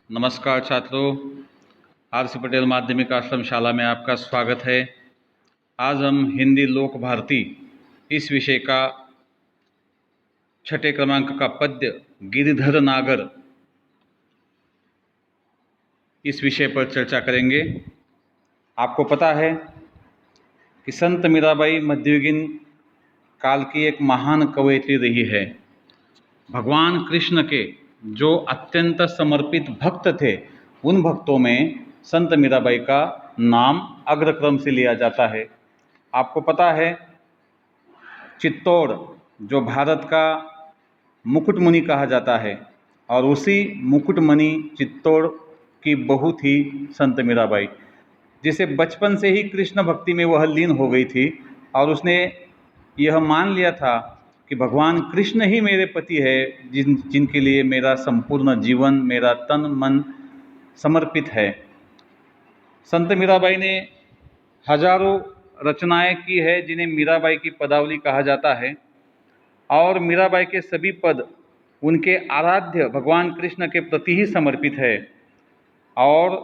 नमस्कार छात्रों, आर.सी. पटेल माध्यमिक आश्रम शाला में आपका स्वागत है। आज हम हिंदी लोक भारती इस विषय का छठे क्रमांक का पद्य गिरिधर नागर इस विषय पर चर्चा करेंगे। आपको पता है कि संत मीराबाई मध्ययुगीन काल की एक महान कवयित्री रही है। भगवान कृष्ण के जो अत्यंत समर्पित भक्त थे, उन भक्तों में संत मीराबाई का नाम अग्रक्रम से लिया जाता है। आपको पता है, चित्तौड़ जो भारत का मुकुटमणि कहा जाता है, और उसी मुकुटमणि चित्तौड़ की बहू थी संत मीराबाई, जिसे बचपन से ही कृष्ण भक्ति में वह लीन हो गई थी और उसने यह मान लिया था कि भगवान कृष्ण ही मेरे पति है, जिनके लिए मेरा संपूर्ण जीवन, मेरा तन मन समर्पित है। संत मीराबाई ने हजारों रचनाएं की है, जिन्हें मीराबाई की पदावली कहा जाता है, और मीराबाई के सभी पद उनके आराध्य भगवान कृष्ण के प्रति ही समर्पित है। और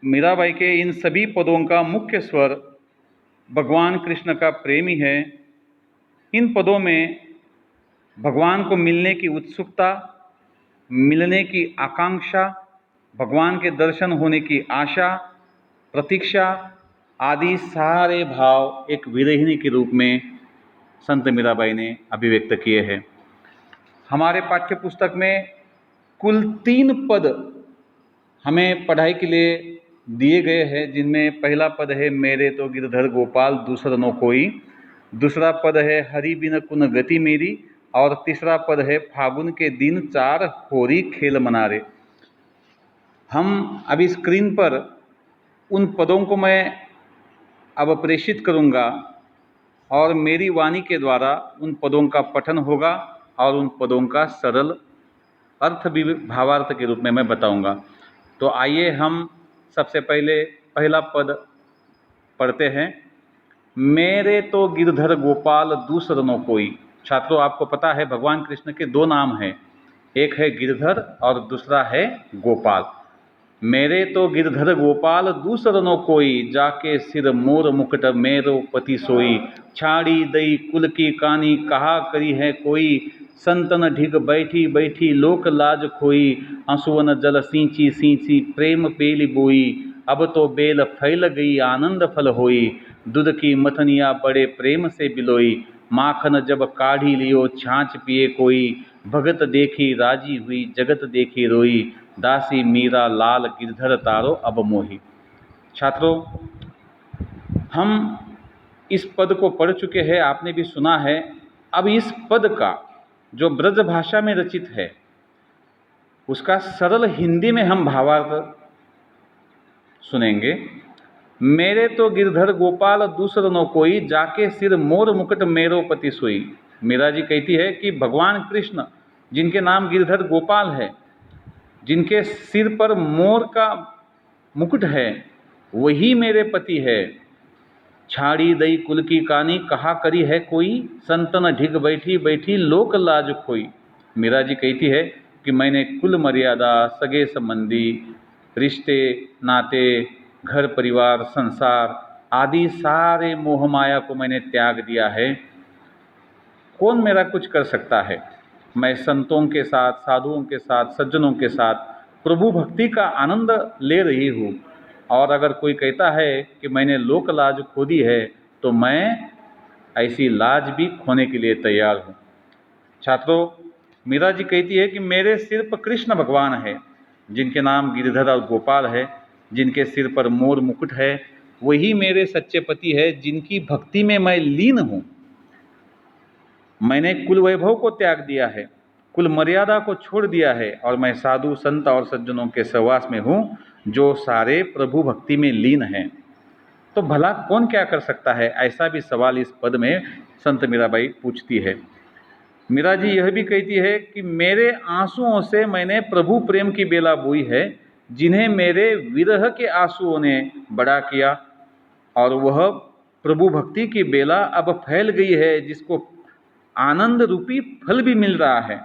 मीराबाई के इन सभी पदों का मुख्य स्वर भगवान कृष्ण का प्रेम ही है। इन पदों में भगवान को मिलने की उत्सुकता, मिलने की आकांक्षा, भगवान के दर्शन होने की आशा, प्रतीक्षा आदि सारे भाव एक विरहिणी के रूप में संत मीराबाई ने अभिव्यक्त किए हैं। हमारे पाठ्य पुस्तक में कुल 3 पद हमें पढ़ाई के लिए दिए गए हैं, जिनमें पहला पद है मेरे तो गिरधर गोपाल दूसर नो कोई, दूसरा पद है हरि बिन कुन गति मेरी, और तीसरा पद है फागुन के दिन 4 होरी खेल मनारे। हम अभी स्क्रीन पर उन पदों को मैं अब प्रेषित करूंगा और मेरी वाणी के द्वारा उन पदों का पठन होगा और उन पदों का सरल अर्थ भी भावार्थ के रूप में मैं बताऊंगा। तो आइए हम सबसे पहले पहला पद पढ़ते हैं। मेरे तो गिरधर गोपाल दूसर नो कोई। छात्रों, आपको पता है भगवान कृष्ण के 2 नाम हैं, एक है गिरधर और दूसरा है गोपाल। मेरे तो गिरधर गोपाल दूसर नो कोई, जाके सिर मोर मुकुट मेरो पति सोई, छाड़ी दई कुल की कानी कहा करी है कोई, संतन ढिग बैठी बैठी लोक लाज खोई, आंसुअन जल सींची सींची प्रेम पेली बोई, अब तो बेल फैल गई आनंद फल होई, दूध की मथनिया बड़े प्रेम से बिलोई, माखन जब काढ़ी लियो छाछ पिए कोई, भगत देखी राजी हुई जगत देखी रोई, दासी मीरा लाल गिरधर तारो अब मोही। छात्रों, हम इस पद को पढ़ चुके हैं, आपने भी सुना है। अब इस पद का जो ब्रज भाषा में रचित है, उसका सरल हिंदी में हम भावार्थ सुनेंगे। मेरे तो गिरधर गोपाल दूसर नो कोई, जाके सिर मोर मुकुट मेरो पति सोई। मीरा जी कहती है कि भगवान कृष्ण, जिनके नाम गिरधर गोपाल है, जिनके सिर पर मोर का मुकुट है, वही मेरे पति है। छाड़ी दई कुल की कानी कहा करी है कोई, संतन ढिग बैठी बैठी लोक लाज खोई। मीरा जी कहती है कि मैंने कुल मर्यादा, सगे संबंधी, रिश्ते नाते, घर परिवार संसार आदि सारे मोह माया को मैंने त्याग दिया है। कौन मेरा कुछ कर सकता है? मैं संतों के साथ, साधुओं के साथ, सज्जनों के साथ प्रभु भक्ति का आनंद ले रही हूँ, और अगर कोई कहता है कि मैंने लोक लाज खो दी है, तो मैं ऐसी लाज भी खोने के लिए तैयार हूँ। छात्रों, मीरा जी कहती है कि मेरे सिर पर कृष्ण भगवान है, जिनके नाम गिरधर और गोपाल है, जिनके सिर पर मोर मुकुट है, वही मेरे सच्चे पति है, जिनकी भक्ति में मैं लीन हूँ। मैंने कुल वैभव को त्याग दिया है, कुल मर्यादा को छोड़ दिया है, और मैं साधु संत और सज्जनों के सहवास में हूँ, जो सारे प्रभु भक्ति में लीन हैं। तो भला कौन क्या कर सकता है? ऐसा भी सवाल इस पद में संत मीराबाई पूछती है। मीरा जी यह भी कहती है कि मेरे आंसुओं से मैंने प्रभु प्रेम की बेला बोई है, जिन्हें मेरे विरह के आंसुओं ने बड़ा किया, और वह प्रभु भक्ति की बेला अब फैल गई है, जिसको आनंद रूपी फल भी मिल रहा है।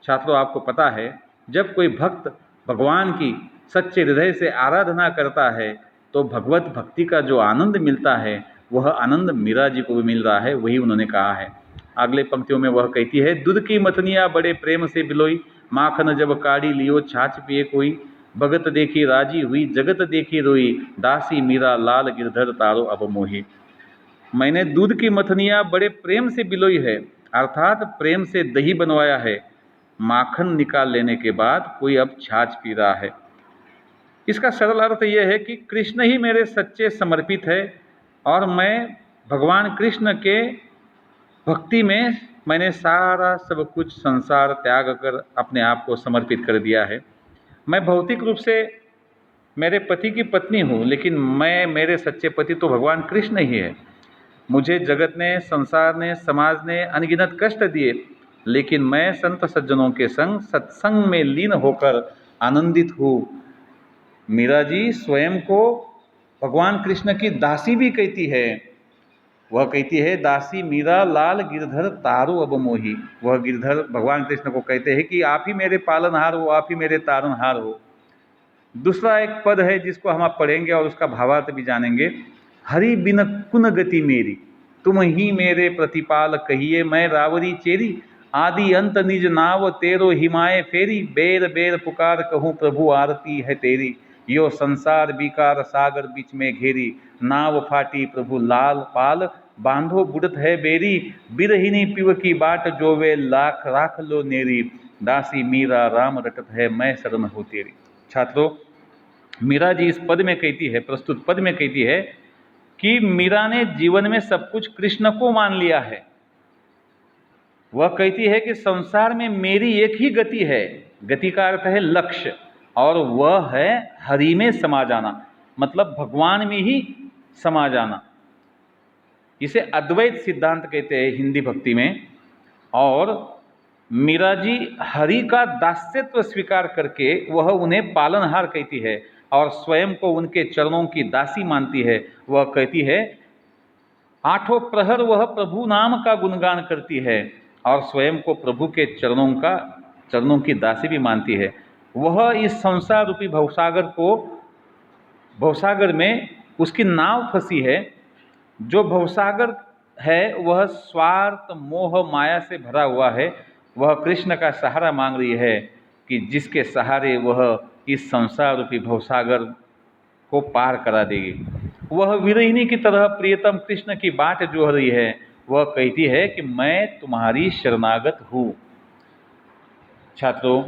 छात्रों, आपको पता है, जब कोई भक्त भगवान की सच्चे हृदय से आराधना करता है तो भगवत भक्ति का जो आनंद मिलता है वह आनंद मीरा जी को भी मिल रहा है, वही उन्होंने कहा है। अगले पंक्तियों में वह कहती है, दूध की मथनिया बड़े प्रेम से बिलोई, माखन जब काढ़ी लियो छाछ पिए कोई, भगत देखी राजी हुई जगत देखी रोई, दासी मीरा लाल गिरधर तारो अब मोही। मैंने दूध की मथनिया बड़े प्रेम से बिलोई है, अर्थात प्रेम से दही बनवाया है, माखन निकाल लेने के बाद कोई अब छाछ पी रहा है। इसका सरल अर्थ यह है कि कृष्ण ही मेरे सच्चे समर्पित है और मैं भगवान कृष्ण के भक्ति में मैंने सारा सब कुछ संसार त्याग कर अपने आप को समर्पित कर दिया है। मैं भौतिक रूप से मेरे पति की पत्नी हूँ, लेकिन मेरे सच्चे पति तो भगवान कृष्ण ही है। मुझे जगत ने, संसार ने, समाज ने अनगिनत कष्ट दिए, लेकिन मैं संत सज्जनों के संग सत्संग में लीन होकर आनंदित हूँ। मीरा जी स्वयं को भगवान कृष्ण की दासी भी कहती है। वह कहती है, दासी मीरा लाल गिरधर तारो अब मोही। वह गिरधर भगवान कृष्ण को कहते हैं कि आप ही मेरे पालनहार हो, आप ही मेरे तारनहार हो। दूसरा एक पद है जिसको हम आप पढ़ेंगे और उसका भावार्थ भी जानेंगे। हरि बिन कुन गति मेरी, तुम ही मेरे प्रतिपाल कहिए, मैं रावरी चेरी, आदि अंत निज नाव तेरो हिमाए फेरी, बेर बेर पुकार कहूँ प्रभु आरती है तेरी, यो संसार विकार सागर बीच में घेरी, नाव फाटी प्रभु लाल पाल, बांधो बुड़त है बेरी, बिरहिनी पिव की बाट जोवे, लाख राख लो नेरी, दासी मीरा राम रटत है मैं शरण हो तेरी। छात्रों, मीरा जी इस पद में कहती है, प्रस्तुत पद में कहती है कि मीरा ने जीवन में सब कुछ कृष्ण को मान लिया है। वह कहती है कि संसार में मेरी एक ही गति है, गति का अर्थ है लक्ष्य, और वह है हरि में समा जाना, मतलब भगवान में ही समा जाना। इसे अद्वैत सिद्धांत कहते हैं हिंदी भक्ति में। और मीरा जी हरि का दास्यत्व स्वीकार करके वह उन्हें पालनहार कहती है और स्वयं को उनके चरणों की दासी मानती है। वह कहती है, आठों प्रहर वह प्रभु नाम का गुणगान करती है और स्वयं को प्रभु के चरणों की दासी भी मानती है। वह इस संसार रूपी भवसागर में उसकी नाव फंसी है। जो भवसागर है वह स्वार्थ मोह माया से भरा हुआ है। वह कृष्ण का सहारा मांग रही है कि जिसके सहारे वह इस संसार रूपी भवसागर को पार करा देगी। वह विरहिणी की तरह प्रियतम कृष्ण की बाट जोह रही है। वह कहती है कि मैं तुम्हारी शरणागत हूँ। छात्रों,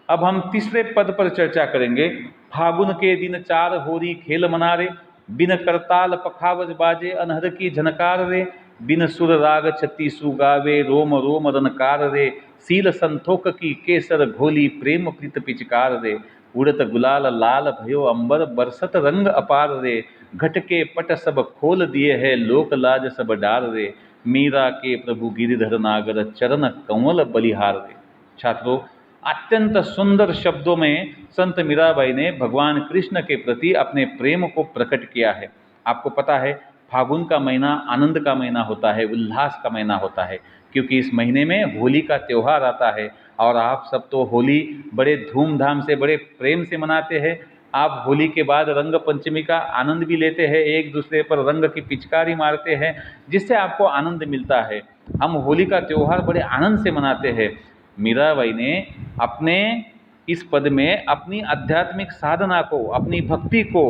अब हम तीसरे पद पर चर्चा करेंगे। फागुन के दिन चार होरी खेल मनारे, बिन करताल पखावज बाजे अनहद की झनकार रे, बिन सुर राग छत्तीसु गावे रोम रोम रनकार रे, सील संतोख की केसर घोली प्रेम प्रीत पिचकार रे, उड़त गुलाल लाल भयो अंबर बरसत रंग अपार रे, घट के पट सब खोल दिए है लोक लाज सब डार रे, मीरा के प्रभु गिरिधर नागर चरण कंवल बलिहार रे। छात्रों, अत्यंत सुंदर शब्दों में संत मीराबाई ने भगवान कृष्ण के प्रति अपने प्रेम को प्रकट किया है। आपको पता है, फागुन का महीना आनंद का महीना होता है, उल्लास का महीना होता है, क्योंकि इस महीने में होली का त्यौहार आता है। और आप सब तो होली बड़े धूमधाम से, बड़े प्रेम से मनाते हैं। आप होली के बाद रंग पंचमी का आनंद भी लेते हैं, एक दूसरे पर रंग की पिचकारी मारते हैं, जिससे आपको आनंद मिलता है। हम होली का त्यौहार बड़े आनंद से मनाते हैं। मीराबाई ने अपने इस पद में अपनी आध्यात्मिक साधना को, अपनी भक्ति को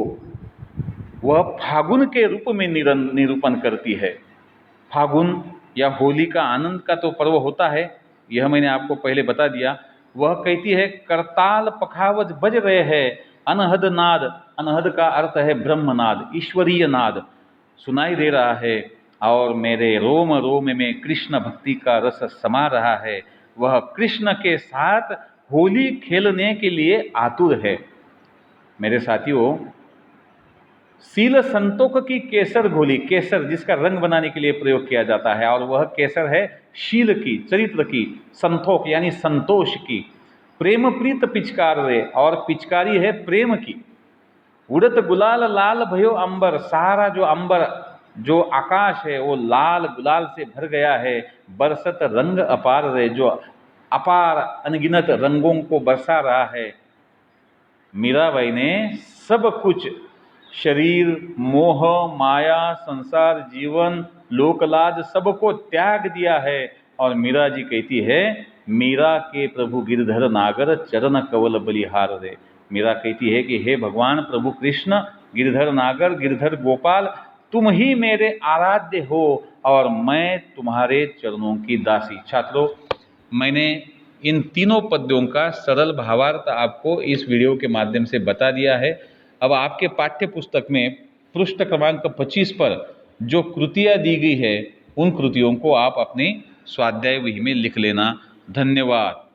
वह फागुन के रूप में निरूपण करती है। फागुन या होली का आनंद का तो पर्व होता है, यह मैंने आपको पहले बता दिया। वह कहती है, करताल पखावज बज रहे हैं, अनहद नाद, अनहद का अर्थ है ब्रह्मनाद, ईश्वरीय नाद सुनाई दे रहा है और मेरे रोम रोम में कृष्ण भक्ति का रस समा रहा है। वह कृष्ण के साथ होली खेलने के लिए आतुर है। मेरे साथियों, सील संतोख की केसर घोली, केसर जिसका रंग बनाने के लिए प्रयोग किया जाता है, और वह केसर है शील की, चरित्र की, संतोख यानी संतोष की, प्रेम प्रीत पिचकार रे, और पिचकारी है प्रेम की, उड़त गुलाल लाल भयो अंबर, सारा जो अंबर, जो आकाश है वो लाल गुलाल से भर गया है, बरसत रंग अपार रे, जो अपार अनगिनत रंगों को बरसा रहा है। मीराबाई ने सब कुछ, शरीर, मोह, माया, संसार, जीवन, लोकलाज, सबको त्याग दिया है। और मीरा जी कहती है, मीरा के प्रभु गिरधर नागर चरण कवल बलिहार रे। मीरा कहती है कि हे भगवान प्रभु कृष्ण, गिरधर नागर, गिरधर गोपाल, तुम ही मेरे आराध्य हो और मैं तुम्हारे चरणों की दासी। छात्रों, मैंने इन तीनों पद्यों का सरल भावार्थ आपको इस वीडियो के माध्यम से बता दिया है। अब आपके पाठ्य पुस्तक में पृष्ठ क्रमांक 25 पर जो कृतियाँ दी गई है, उन कृतियों को आप अपनी स्वाध्याय बही में लिख लेना। धन्यवाद।